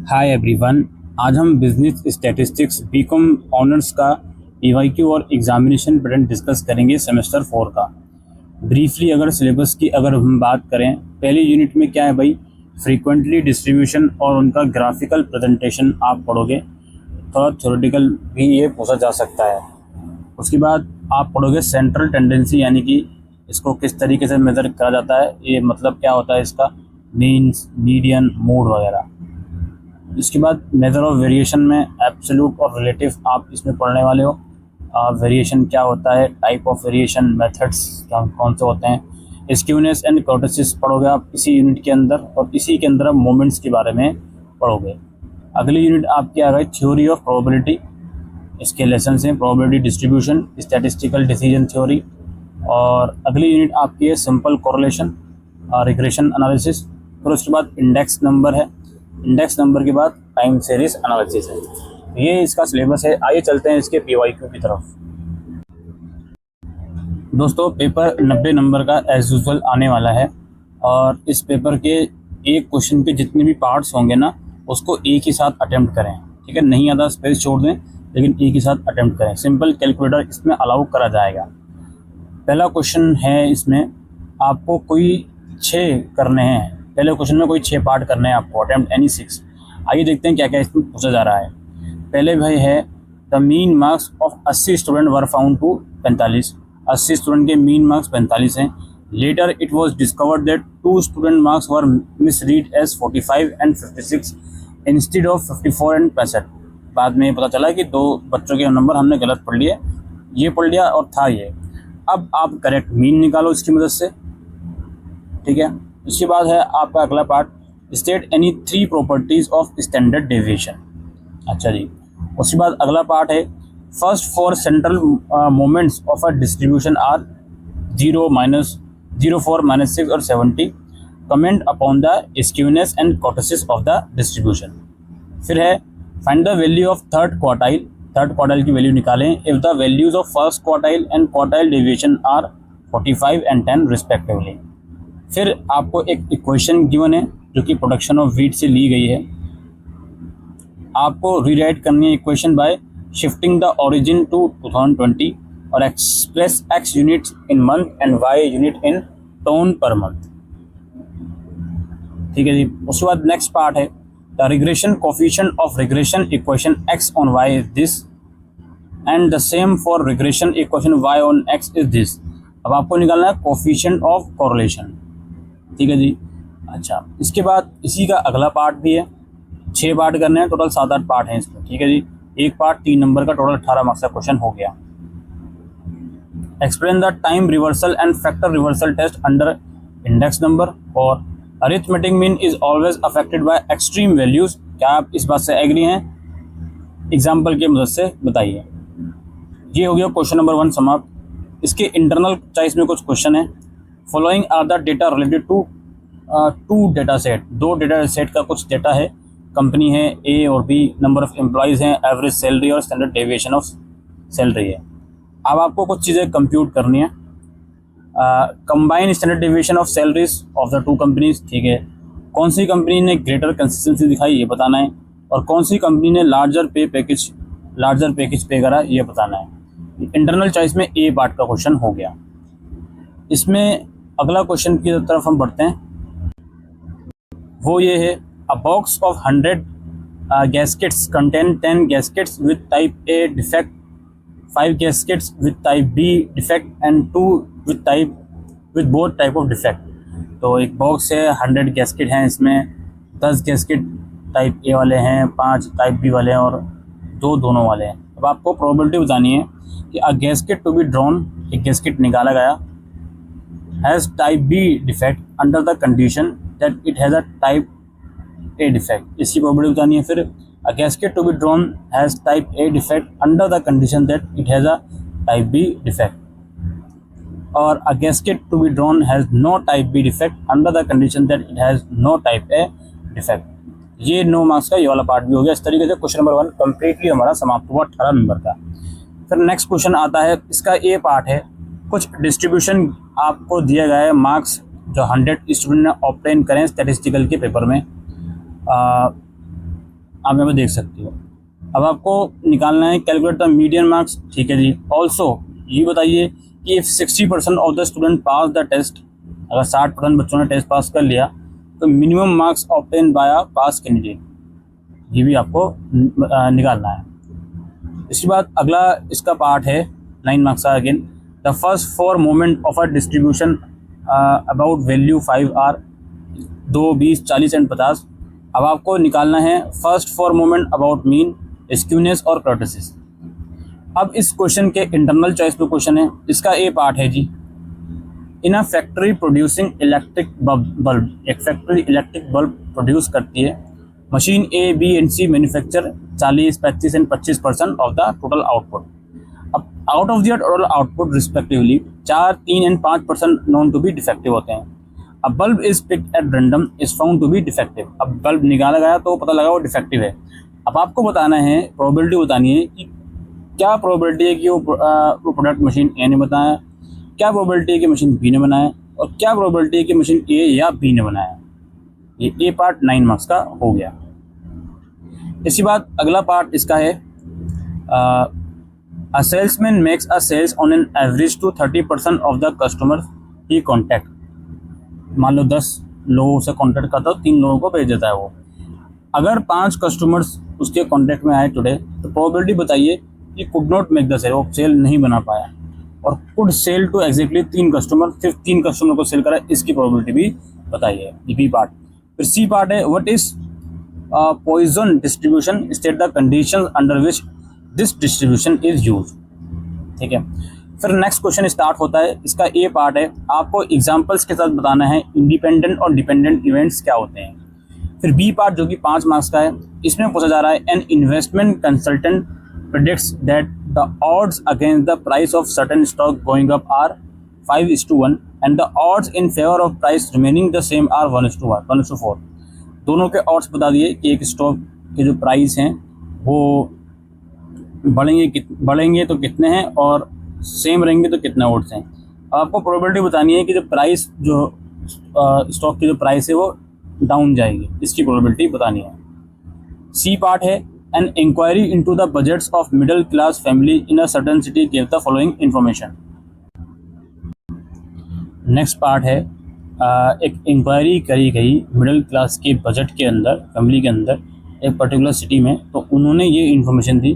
Hi everyone. आज हम business statistics BCom honours का पीवाईक्यू और एग्जामिनेशन पैटर्न डिस्कस करेंगे सेमेस्टर 4 का। ब्रीफली अगर सिलेबस की अगर हम बात करें, पहली यूनिट में क्या है भाई, फ्रीक्वेंटली डिस्ट्रीब्यूशन और उनका ग्राफिकल प्रेजेंटेशन आप पढ़ोगे। थोड़ा थ्योरेटिकल भी ये पूछा जा सकता है। उसके बाद आप पढ़ोगे सेंट्रल टेंडेंसी, यानी कि इसको किस तरीके से मेजर करा जाता है, ये मतलब क्या होता है इसका, मीन्स, मीडियन, मोड वगैरह। इसके बाद मेजर ऑफ वेरिएशन में एब्सोल्यूट और रिलेटिव आप इसमें पढ़ने वाले हो। वेरिएशन क्या होता है, टाइप ऑफ वेरिएशन, मेथड्स कौन से होते हैं, स्क्यूनेस एंड कर्टेसिस पढ़ोगे आप इसी यूनिट के अंदर, और इसी के अंदर आप मोमेंट्स के बारे में पढ़ोगे। अगली यूनिट आपकी आ गई थ्योरी ऑफ प्रोबेबिलिटी। इसके लेसन हैं probability distribution, statistical decision theory. और अगली यूनिट आपकी है सिंपल कोरिलेशन, रिग्रेशन एनालिसिस। फिर उसके बाद इंडेक्स नंबर है, इंडेक्स नंबर के बाद टाइम सीरीज एनालिसिस है। ये इसका सिलेबस है। आइए चलते हैं इसके पीवाईक्यू की तरफ। दोस्तों, पेपर 90 नंबर का एज यूजुअल आने वाला है, और इस पेपर के एक क्वेश्चन के जितने भी पार्ट्स होंगे ना, उसको एक ही साथ अटेम्प्ट करें। ठीक है, नहीं आता स्पेस छोड़ दें, लेकिन एक ही साथ अटेम्प्ट करें। सिंपल कैलकुलेटर इसमें अलाउ करा जाएगा। पहला क्वेश्चन है, इसमें आपको कोई 6 करने हैं। पहले क्वेश्चन में कोई 6 पार्ट करने हैं आपको, अटेम्प्ट एनी 6। आइए देखते हैं क्या क्या इसमें पूछा जा रहा है। पहले भाई है, the mean marks of 80 student were found to 45। 80 student के मीन मार्क्स 45 हैं। Later it was discovered that 2 student marks were misread as 45 and 56 instead of 54 and 65। बाद में पता चला कि 2 बच्चों के नंबर हमने गलत पढ़ लिए, ये पढ़ लिया और था ये। अब आप करेक्ट मीन निकालो इसकी मदद से। ठीक है, उसके बाद है आपका अगला part, state any 3 properties of standard deviation. अच्छा जी, उसके बाद अगला पार्ट है, first 4 central moments of a distribution are 0, -0, 4, -6 और 70। Comment upon the skewness and kurtosis of the distribution. फिर है, find the value of third quartile. Third quartile की वैल्यू निकालें if the values of first quartile and quartile deviation are 45 and 10 respectively. फिर आपको एक equation given है जो कि प्रोडक्शन ऑफ व्हीट से ली गई है। आपको रीराइट करनी है equation by shifting the origin to 2020 और express x units in month and y unit in tonne per month. ठीक है जी, उसके बाद नेक्स्ट पार्ट है, the regression coefficient of regression equation x on y is this and the same for regression equation y on x is this. अब आपको निकालना है कोफिशिएंट ऑफ कोरिलेशन। ठीक है जी। अच्छा, इसके बाद इसी का अगला पार्ट भी है। 6 पार्ट करने हैं, टोटल 7-8 पार्ट हैं इसमें। ठीक है जी, एक पार्ट 3 नंबर का, टोटल 18 मार्क्स का क्वेश्चन हो गया। Explain the time reversal and factor reversal test under index number. और arithmetic mean is always affected by extreme values. क्या आप इस बात से एग्री हैं? एग्जाम्पल की मदद से बताइए। ये हो गया क्वेश्चन नंबर 1 समाप्त। इसके इंटरनल चॉइस में कुछ क्वेश्चन है। Following are the data related to 2 data set. 2 data set का कुछ डेटा है। कंपनी है ए और बी, नंबर ऑफ एम्प्लॉयज़ हैं, एवरेज सैलरी और स्टैंडर्ड डेविएशन ऑफ सैलरी है। अब आपको कुछ चीज़ें कंप्यूट करनी है। Combine standard deviation of salaries of the 2 companies. ठीक है, कौन सी कंपनी ने ग्रेटर कंसिस्टेंसी दिखाई, ये बताना है। और कौन सी कंपनी ने लार्जर पैकेज पे करा, ये बताना है। इंटरनल चॉइस में ए पार्ट का क्वेश्चन हो गया। इसमें अगला क्वेश्चन की तरफ हम बढ़ते हैं, वो ये है, अ box of 100 gaskets contain 10 gaskets with type A defect, 5 gaskets with type B defect and 2 with both type of defect। तो एक बॉक्स है, 100 गैस्केट हैं, इसमें 10 गैस्केट टाइप ए वाले हैं, 5 टाइप बी वाले हैं और 2 दोनों वाले हैं। अब आपको प्रोबेबिलिटी बतानी है कि अ गैस्केट टू बी ड्रॉन, एक गैस्केट निकाला गया, has type B defect under the condition that it has a type A defect। इसकी प्रोबेबिलिटी बतानी है। फिर a gasket to be drawn has type A defect under the condition that it has a type B defect, और a gasket to be drawn has no type B defect under the condition that it has no type A defect। ये 9 marks का ये वाला part भी हो गया। इस तरीके से क्वेश्चन नंबर 1 कम्प्लीटली हमारा समाप्त हुआ 18 नंबर का। फिर नेक्स्ट क्वेश्चन आता है, इसका ए पार्ट है, कुछ डिस्ट्रीब्यूशन आपको दिया गया है, मार्क्स जो 100 स्टूडेंट ने ऑब्टेन करें स्टैटिस्टिकल के पेपर में। आप यहाँ पे देख सकते हो। अब आपको निकालना है कैलकुलेट द मीडियन मार्क्स, ठीक है जी। ऑल्सो ये बताइए कि if 60% of the student pass the test, अगर 60% बच्चों ने टेस्ट पास कर लिया तो minimum marks obtain by a pass candidate, ये भी आपको निकालना है। इसके बाद अगला इसका पार्ट है 9 मार्क्स का। Again the first 4 moment of a distribution about value 5 are 2, 20, 40 and 50। अब आपको निकालना है first 4 moment about mean, skewness और कर्टिसिस। अब इस क्वेश्चन के इंटरनल चॉइस पे क्वेश्चन है, इसका ए पार्ट है जी। In a factory producing electric bulb, एक फैक्ट्री इलेक्ट्रिक बल्ब प्रोड्यूस करती है। Machine A, B and C manufacture 40, 25 and 25% of the total output. अब out of the total output respectively 4, 3 and 5% known to be defective होते हैं। अब bulb is picked at random is found to be defective. अब bulb निकाला गया तो पता लगा वो डिफेक्टिव है। अब आपको बताना है, प्रोबेबिलिटी बतानी है कि क्या प्रोबेबिलिटी है कि वो प्रोडक्ट मशीन ए ने बनाया, क्या प्रोबेबिलिटी है कि मशीन बी ने बनाया, और क्या प्रोबेबिलिटी है कि मशीन ए या बी ने बनाया। ये ए पार्ट 9 मार्क्स का हो गया। इसी बात अगला पार्ट इसका है, a salesman makes a sales on an average to 30% of the customer he contact. मान लो 10 लोगों से कॉन्टैक्ट करता है, 3 लोगों को भेज देता है वो। अगर 5 कस्टमर्स उसके कॉन्टैक्ट में आए टुडे, तो प्रोबेबिलिटी बताइए कि could not make the sale, वो सेल नहीं बना पाया, और could sell to exactly 3 customer, सिर्फ 3 कस्टमर को सेल करा, इसकी प्रोबेबिलिटी भी बताइए। ये बी पार्ट। फिर सी पार्ट है, what is Poisson distribution, state the conditions under which this distribution is use, ठीक है। फिर नेक्स्ट क्वेश्चन स्टार्ट होता है, इसका ए पार्ट है, आपको एग्जांपल्स के साथ बताना है इंडिपेंडेंट और डिपेंडेंट इवेंट्स क्या होते हैं। फिर बी पार्ट जो कि 5 मार्क्स का है, इसमें पूछा जा रहा है an investment consultant predicts that the odds against the price of certain stock going up are 5:1 and the odds in favor of price remaining the same are 1:1, 1:4। दोनों के odds बता दिए कि एक स्टॉक के जो प्राइस हैं वो बढ़ेंगे तो कितने हैं, और सेम रहेंगे तो कितने odds हैं। आपको प्रोबेबिलिटी बतानी है कि जो प्राइस जो स्टॉक की जो प्राइस है वो डाउन जाएगी, इसकी प्रोबेबिलिटी बतानी है। सी पार्ट है, an inquiry into the budgets of middle class family in a certain city gave the following information। Next part है, एक इंक्वायरी करी गई मिडिल क्लास के बजट के अंदर, फैमिली के अंदर एक पर्टिकुलर सिटी में, तो उन्होंने ये इन्फॉर्मेशन दी।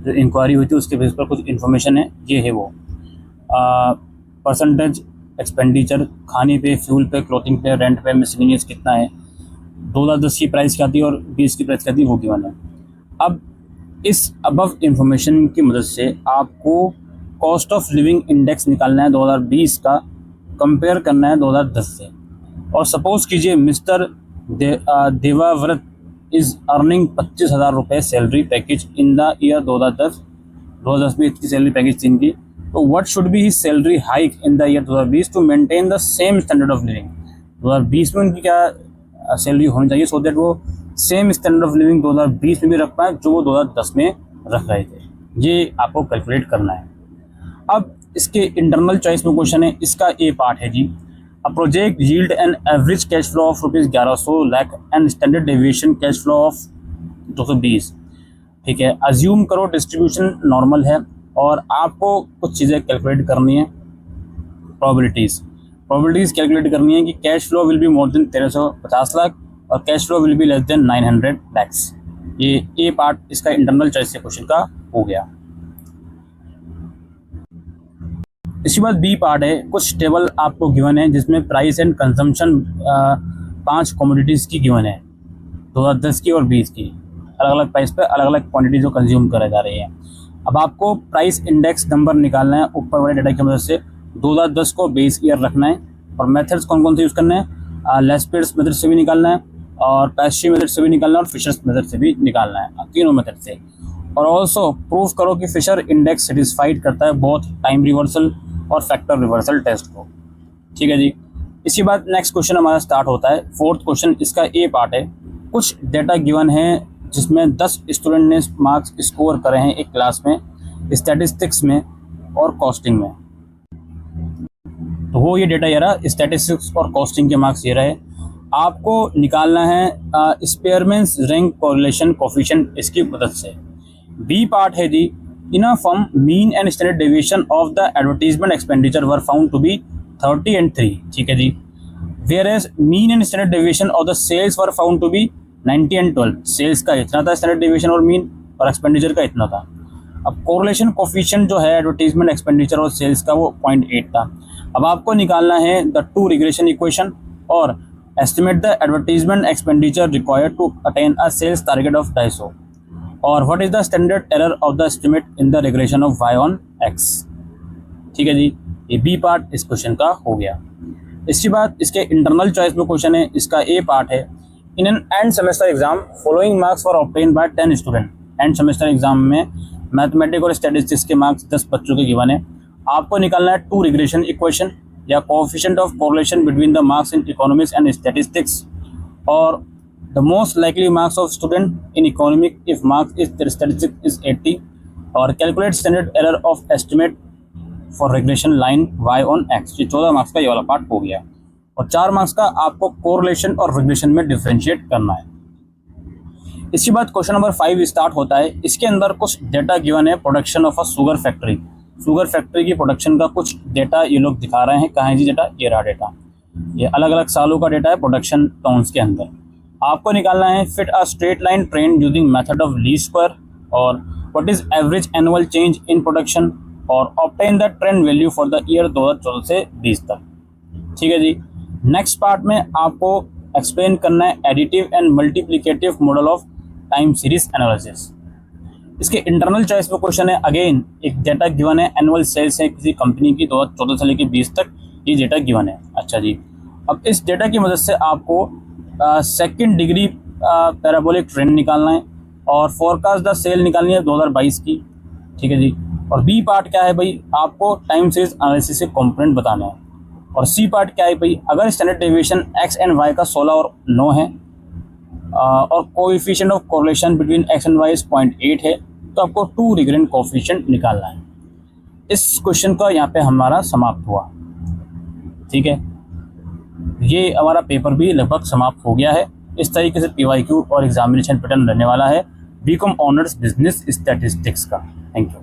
जो इंक्वायरी हुई थी उसके बेस पर कुछ इन्फॉर्मेशन है, ये है वो परसेंटेज एक्सपेंडिचर, खाने पे, फ्यूल पे, क्लोथिंग पे, रेंट पे, मिसलेनियस कितना है, 2010 की प्राइस क्या थी और 20 की प्राइस क्या थी, वो गिवन है। अब इस अबव इंफॉर्मेशन की मदद से आपको कॉस्ट ऑफ लिविंग इंडेक्स निकालना है 2020 का, कंपेयर करना है 2010 से। और सपोज कीजिए मिस्टर देवाव्रत इज अर्निंग 25,000 रुपये salary package in the year 2010 में इसकी सैलरी पैकेज थी इनकी, तो what should be his salary hike in the year 2020 to maintain the same standard of living. 2020 में उनकी क्या सैलरी होनी चाहिए सो दैट वो सेम स्टैंडर्ड ऑफ लिविंग 2020 में भी रख पाए जो वो 2010 में रख रहे थे। ये आपको कैलकुलेट करना है। अब इसके इंटरनल चॉइस में क्वेश्चन है, इसका ए पार्ट है जी, a project yield an average cash flow of ₹1100 lakh and standard deviation cash flow of 220, ठीक है। अज्यूम करो डिस्ट्रीब्यूशन नॉर्मल है और आपको कुछ चीज़ें कैलकुलेट करनी है, प्रोबेबिलिटीज़ कैलकुलेट करनी है कि cash flow will be more than 1350 lakh और cash flow will be less than 900 lakhs. ये ए पार्ट इसका इंटरनल चॉइस से क्वेश्चन का हो गया। इसके बाद बी पार्ट है, कुछ टेबल आपको गिवन है जिसमें प्राइस एंड कंजम्पशन 5 कमोडिटीज़ की गिवन है, 2010 की और 20 की, अलग अलग प्राइस पे अलग अलग क्वांटिटी जो कंज्यूम करे जा रही है। अब आपको प्राइस इंडेक्स नंबर निकालना है ऊपर वाले डेटा की मदद से। 2010 को बेस ईयर रखना है और मेथड्स कौन कौन से यूज़ करना है, लेस्पियर्स मेथड से भी निकालना है और पैस्ट्री मेथड से भी निकालना है और फिशर्स मेथड से भी निकालना है, तीनों मेथड से। और ऑल्सो प्रूफ करो कि फिशर इंडेक्स सेटिस्फाइड करता है बहुत टाइम रिवर्सल और फैक्टर रिवर्सल टेस्ट को, ठीक है जी। इसके बाद नेक्स्ट क्वेश्चन हमारा स्टार्ट होता है, फोर्थ क्वेश्चन, इसका ए पार्ट है, कुछ डेटा गिवन है जिसमें 10 स्टूडेंट ने मार्क्स स्कोर करे हैं एक क्लास में, स्टैटिस्टिक्स में और कॉस्टिंग में। तो वो ये डेटा ये रहा, स्टैटिस्टिक्स और कॉस्टिंग के मार्क्स ये रहे। आपको निकालना है स्पेयरमैन्स रैंक कोरिलेशन कोफिशिएंट इसकी मदद से। बी पार्ट है जी, in a firm mean and standard deviation of the advertisement expenditure were found to be 30 and 3, ठीक है जी। Whereas mean and standard deviation of the sales were found to be 90 and 12, sales का इतना था standard deviation और mean, और expenditure का इतना था। अब कोरिलेशन कोफिशिएंट जो है एडवर्टीजमेंट एक्सपेंडिचर और सेल्स का वो 0.8 था। अब आपको निकालना है द टू रिग्रेशन इक्वेशन और estimate the advertisement expenditure required to attain a sales target of 250, और what is the standard error of the estimate in the regression of y on x, ठीक है जी। ये बी पार्ट इस question का हो गया। इसके बाद इसके इंटरनल चॉइस में क्वेश्चन है, इसका ए पार्ट है, in an end semester exam following marks for obtain by 10 student. End semester exam में मैथमेटिक्स और स्टैटिस्टिक्स के मार्क्स 10 बच्चों के गिवन है। आपको निकालना है टू रिग्रेशन इक्वेशन या coefficient of correlation between the marks in economics and statistics, और the most likely marks of student in economic if marks is statistics is 80, और calculate standard error of estimate for regression line y on x। ये 14 marks का ये वाला part हो गया, और 4 marks का आपको कोरिलेशन और रिग्रेशन में डिफरेंशिएट करना है। इसके बाद क्वेश्चन नंबर 5 स्टार्ट होता है। इसके अंदर कुछ डेटा गिवन है, production of a sugar factory. Sugar factory की प्रोडक्शन का कुछ डेटा ये लोग दिखा रहे हैं। कहाँ है जी डेटा? ये रहा डेटा, ये अलग अलग सालों का डेटा है प्रोडक्शन टोन्स के अंदर। आपको निकालना है fit a straight line trend using method of least square, और what is average annual change in production, और obtain the trend value for the year 2014 से 20 तक, ठीक है जी। नेक्स्ट पार्ट में आपको एक्सप्लेन करना है additive and multiplicative model of time series analysis. इसके इंटरनल चॉइस पे क्वेश्चन है, अगेन एक डेटा गिवन है, एनुअल सेल्स है किसी कंपनी की 2014 से लेकर 20 तक, ये डेटा गिवन है। अच्छा जी, अब इस डेटा की मदद से आपको सेकंड डिग्री पैराबोलिक ट्रेंड निकालना है, और फोरकास्ट द सेल निकालनी है 2022 की, ठीक है जी। और बी पार्ट क्या है भाई, आपको टाइम सीरीज एनालिसिस से कंपोनेंट बताना है। और सी पार्ट क्या है भाई, अगर standard deviation X and Y का 16 और 9 है, और coefficient of correlation between X and Y 0.8 है, तो आपको टू रिग्रेशन कोएफिशिएंट निकालना है। इस क्वेश्चन का यहाँ पे हमारा समाप्त हुआ, ठीक है। ये हमारा पेपर भी लगभग समाप्त हो गया है। इस तरीके से PYQ और एग्जामिनेशन पैटर्न रहने वाला है बीकॉम ऑनर्स बिजनेस स्टैटिस्टिक्स का। Thank you.